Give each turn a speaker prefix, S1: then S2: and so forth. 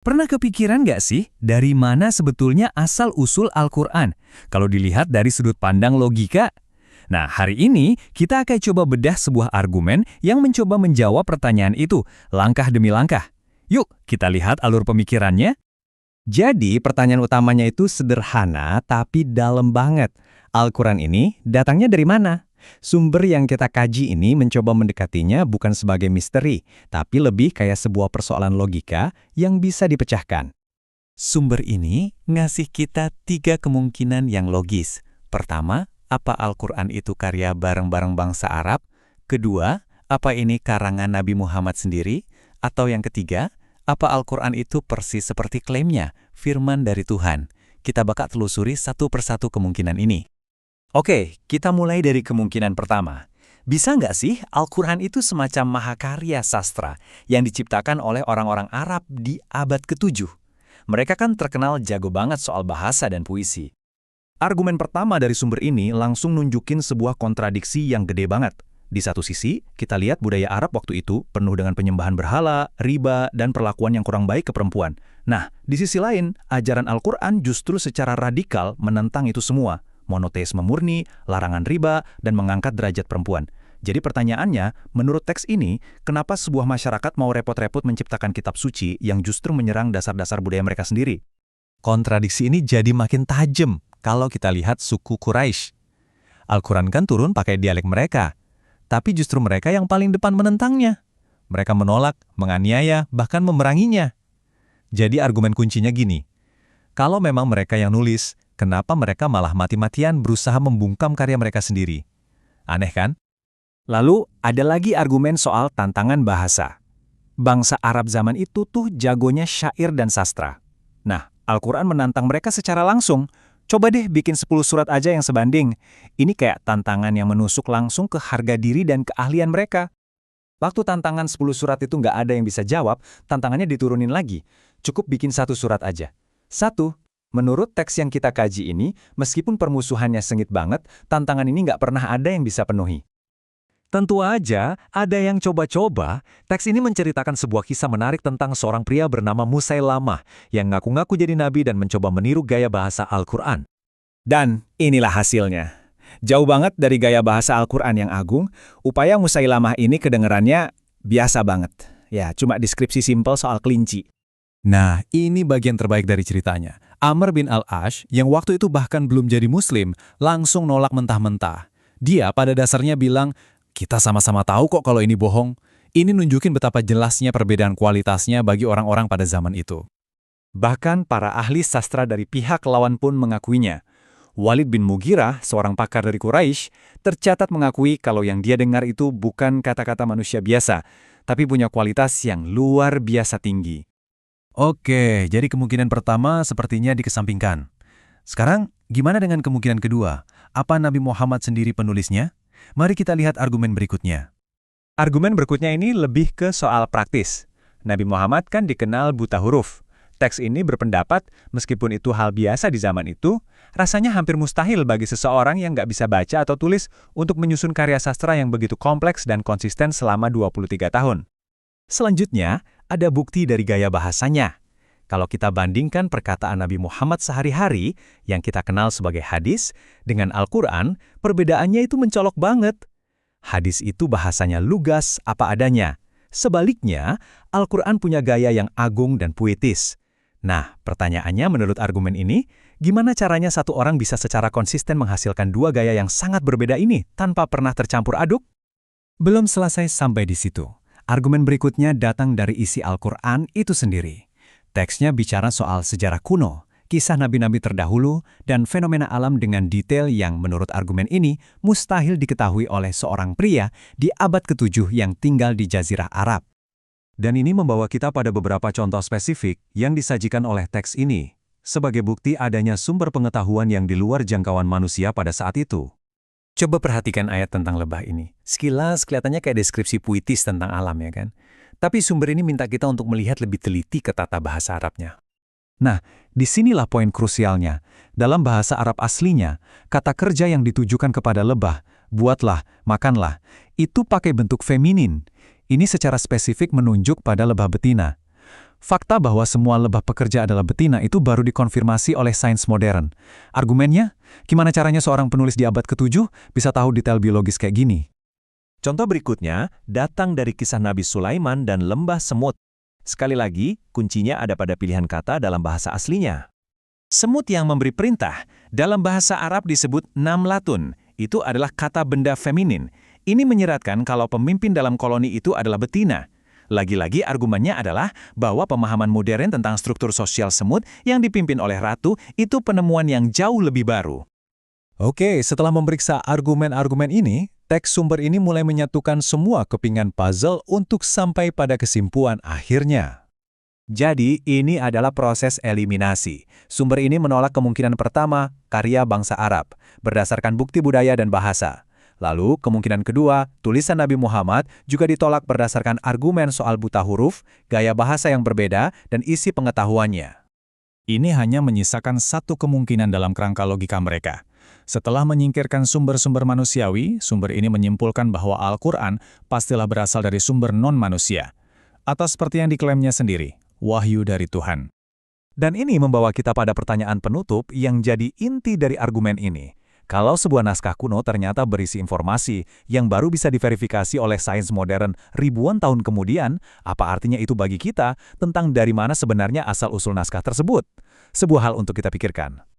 S1: Pernah kepikiran nggak sih dari mana sebetulnya asal-usul Al-Quran kalau dilihat dari sudut pandang logika? Nah, hari ini kita akan coba bedah sebuah argumen yang mencoba menjawab pertanyaan itu, langkah demi langkah. Yuk, kita lihat alur pemikirannya.
S2: Jadi pertanyaan utamanya itu sederhana tapi dalam banget. Al-Quran ini datangnya dari mana? Sumber yang kita kaji ini mencoba mendekatinya bukan sebagai misteri, tapi lebih kayak sebuah persoalan logika yang bisa dipecahkan.
S1: Sumber ini ngasih kita 3 kemungkinan yang logis. Pertama, apa Al-Quran itu karya bareng-bareng bangsa Arab? Kedua, apa ini karangan Nabi Muhammad sendiri? Atau yang ketiga, apa Al-Quran itu persis seperti klaimnya, firman dari Tuhan? Kita bakal telusuri satu persatu kemungkinan ini. Oke, kita mulai dari kemungkinan pertama. Bisa nggak sih Al-Quran itu semacam mahakarya sastra yang diciptakan oleh orang-orang Arab di abad ke-7? Mereka kan terkenal jago banget soal bahasa dan puisi.
S3: Argumen pertama dari sumber ini langsung nunjukin sebuah kontradiksi yang gede banget. Di satu sisi, kita lihat budaya Arab waktu itu penuh dengan penyembahan berhala, riba, dan perlakuan yang kurang baik ke perempuan. Nah, di sisi lain, ajaran Al-Quran justru secara radikal menentang itu semua. Monoteisme murni, larangan riba, dan mengangkat derajat perempuan. Jadi pertanyaannya, menurut teks ini, kenapa sebuah masyarakat mau repot-repot menciptakan kitab suci yang justru menyerang dasar-dasar budaya mereka sendiri?
S2: Kontradiksi ini jadi makin tajam kalau kita lihat suku Quraisy. Al-Quran kan turun pakai dialek mereka, tapi justru mereka yang paling depan menentangnya. Mereka menolak, menganiaya, bahkan memeranginya. Jadi argumen kuncinya gini, kalau memang mereka yang nulis, kenapa mereka malah mati-matian berusaha membungkam karya mereka sendiri? Aneh kan?
S1: Lalu, ada lagi argumen soal tantangan bahasa. Bangsa Arab zaman itu tuh jagonya syair dan sastra. Nah, Al-Quran menantang mereka secara langsung. Coba deh bikin 10 surat aja yang sebanding. Ini kayak tantangan yang menusuk langsung ke harga diri dan keahlian mereka. Waktu tantangan 10 surat itu nggak ada yang bisa jawab, tantangannya diturunin lagi. Cukup bikin 1 surat aja. 1. Menurut teks yang kita kaji ini, meskipun permusuhannya sengit banget, tantangan ini nggak pernah ada yang bisa penuhi.
S4: Tentu aja, ada yang coba-coba. Teks ini menceritakan sebuah kisah menarik tentang seorang pria bernama Musailamah yang ngaku-ngaku jadi nabi dan mencoba meniru gaya bahasa Al-Quran.
S1: Dan inilah hasilnya. Jauh banget dari gaya bahasa Al-Quran yang agung, upaya Musailamah ini kedengerannya biasa banget. Ya, cuma deskripsi simpel soal kelinci.
S2: Nah, ini bagian terbaik dari ceritanya. Amr bin Al-Ash, yang waktu itu bahkan belum jadi muslim, langsung nolak mentah-mentah. Dia pada dasarnya bilang, kita sama-sama tahu kok kalau ini bohong. Ini nunjukin betapa jelasnya perbedaan kualitasnya bagi orang-orang pada zaman itu.
S1: Bahkan para ahli sastra dari pihak lawan pun mengakuinya. Walid bin Mughirah, seorang pakar dari Quraisy, tercatat mengakui kalau yang dia dengar itu bukan kata-kata manusia biasa, tapi punya kualitas yang luar biasa tinggi.
S2: Oke, jadi kemungkinan pertama sepertinya dikesampingkan. Sekarang, gimana dengan kemungkinan kedua? Apa Nabi Muhammad sendiri penulisnya? Mari kita lihat argumen berikutnya.
S1: Argumen berikutnya ini lebih ke soal praktis. Nabi Muhammad kan dikenal buta huruf. Teks ini berpendapat, meskipun itu hal biasa di zaman itu, rasanya hampir mustahil bagi seseorang yang nggak bisa baca atau tulis untuk menyusun karya sastra yang begitu kompleks dan konsisten selama 23 tahun. Selanjutnya, ada bukti dari gaya bahasanya. Kalau kita bandingkan perkataan Nabi Muhammad sehari-hari yang kita kenal sebagai hadis dengan Al-Quran, perbedaannya itu mencolok banget. Hadis itu bahasanya lugas apa adanya. Sebaliknya, Al-Quran punya gaya yang agung dan puitis. Nah, pertanyaannya menurut argumen ini, gimana caranya satu orang bisa secara konsisten menghasilkan 2 gaya yang sangat berbeda ini tanpa pernah tercampur aduk?
S2: Belum selesai sampai di situ. Argumen berikutnya datang dari isi Al-Quran itu sendiri. Teksnya bicara soal sejarah kuno, kisah nabi-nabi terdahulu, dan fenomena alam dengan detail yang menurut argumen ini mustahil diketahui oleh seorang pria di abad ke-7 yang tinggal di Jazirah Arab.
S4: Dan ini membawa kita pada beberapa contoh spesifik yang disajikan oleh teks ini, sebagai bukti adanya sumber pengetahuan yang di luar jangkauan manusia pada saat itu.
S1: Coba perhatikan ayat tentang lebah ini. Sekilas kelihatannya kayak deskripsi puitis tentang alam ya kan? Tapi sumber ini minta kita untuk melihat lebih teliti ke tata bahasa Arabnya.
S2: Nah, disinilah poin krusialnya. Dalam bahasa Arab aslinya, kata kerja yang ditujukan kepada lebah, buatlah, makanlah, itu pakai bentuk feminin. Ini secara spesifik menunjuk pada lebah betina.
S1: Fakta bahwa semua lebah pekerja adalah betina itu baru dikonfirmasi oleh sains modern. Argumennya, gimana caranya seorang penulis di abad ke-7 bisa tahu detail biologis kayak gini?
S2: Contoh berikutnya datang dari kisah Nabi Sulaiman dan lembah semut. Sekali lagi, kuncinya ada pada pilihan kata dalam bahasa aslinya. Semut yang memberi perintah, dalam bahasa Arab disebut namlatun. Itu adalah kata benda feminin. Ini menyeratkan kalau pemimpin dalam koloni itu adalah betina. Lagi-lagi argumennya adalah bahwa pemahaman modern tentang struktur sosial semut yang dipimpin oleh ratu itu penemuan yang jauh lebih baru.
S4: Oke, setelah memeriksa argumen-argumen ini, teks sumber ini mulai menyatukan semua kepingan puzzle untuk sampai pada kesimpulan akhirnya. Jadi, ini adalah proses eliminasi. Sumber ini menolak kemungkinan pertama, karya bangsa Arab, berdasarkan bukti budaya dan bahasa. Lalu, kemungkinan kedua, tulisan Nabi Muhammad juga ditolak berdasarkan argumen soal buta huruf, gaya bahasa yang berbeda, dan isi pengetahuannya.
S3: Ini hanya menyisakan satu kemungkinan dalam kerangka logika mereka. Setelah menyingkirkan sumber-sumber manusiawi, sumber ini menyimpulkan bahwa Al-Quran pastilah berasal dari sumber non-manusia. Atau seperti yang diklaimnya sendiri, wahyu dari Tuhan.
S4: Dan ini membawa kita pada pertanyaan penutup yang jadi inti dari argumen ini. Kalau sebuah naskah kuno ternyata berisi informasi yang baru bisa diverifikasi oleh sains modern ribuan tahun kemudian, apa artinya itu bagi kita tentang dari mana sebenarnya asal-usul naskah tersebut? Sebuah hal untuk kita pikirkan.